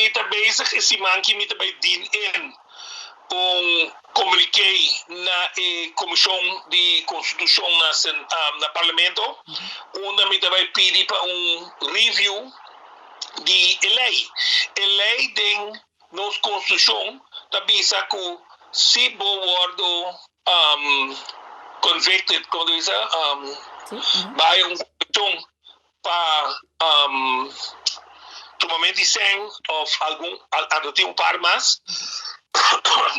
Mita bezig is si Manki Mita bij din in um comuniqué na Comissão de Constituição na Parlamento, onde Mita vai pedir para review de lei. A lei de nossa Constituição bisa que se boardo convicted, como diz, vai convicção para tomamento de sangue of algum par mais,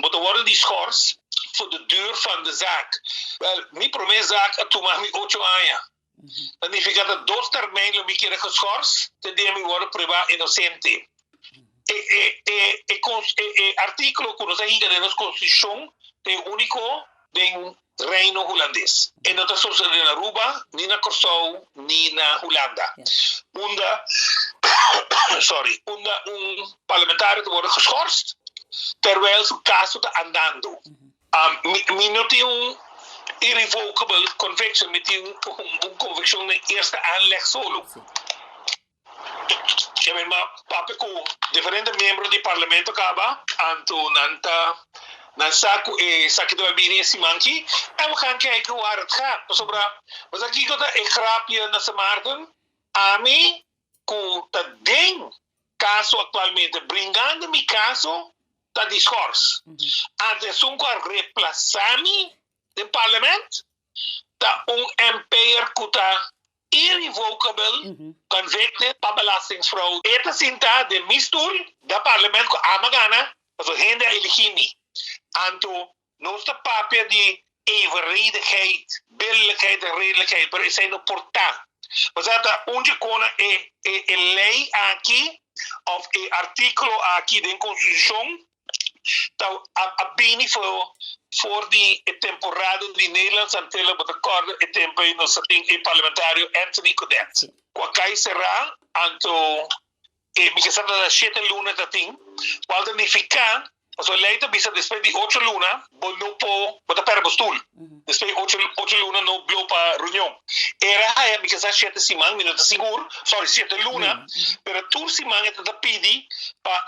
but worden geschorst voor de duur van de zaak. Wel, mijn promesse zaak a tomar me 8 anos. Dat significa dat 2 termijnen me keren geschorst, te die me worden privaat inocente. Artículo que nos diga de nuestra Constitución es único del Reino Holandés. En no está sucediendo en Aruba, ni en Curaçao, ni en Holanda. Un parlamentario wordt geschorst terwijl zijn caso está andando. No tiene un irrevocable conviction, no tiene un convicción de eerste aanleg solo. Maar papi ko diferentes miembros del parlamento acaba anto nan saku do bini si Manki en we gaan kijken waar het gaat. Was aqui que é grapje na Samarden a mim com tá den caso atualmente bringando mi caso tá discurso. Antes um quar reemplazar-me no parlamento tá MP'er que tá irrevocable convicted para belastingsfraude. Esta cinta de mistur da parlamento com a magana, also rende elegimi. Anto nossa papel de evenredigheid, billijkheid en redelijkheid, maar is no portar. Mas ata onde kona lei aqui of artículo aqui da Constituição a bini voor die temporada de Nederlands aan tele met akkoord e tempo in ons parlamentario Anthony Codet. Qualquer será anto mi che stata da 7 luna da ting, qual significa also leita bisa después de 8 luna, no po bota per postul. Después 8 luna no blo pa reunião. Era aí mi che sa 7 simang minuto seguro, 7 luna, pero tur simang eta da pidi pa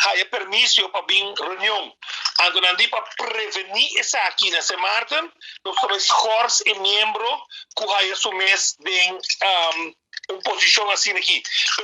haya permiso pa bin reunião. Ando nandi pa prevenir essa aqui na Martin, nós somos jores e membro que haya sumes den posição assim aqui.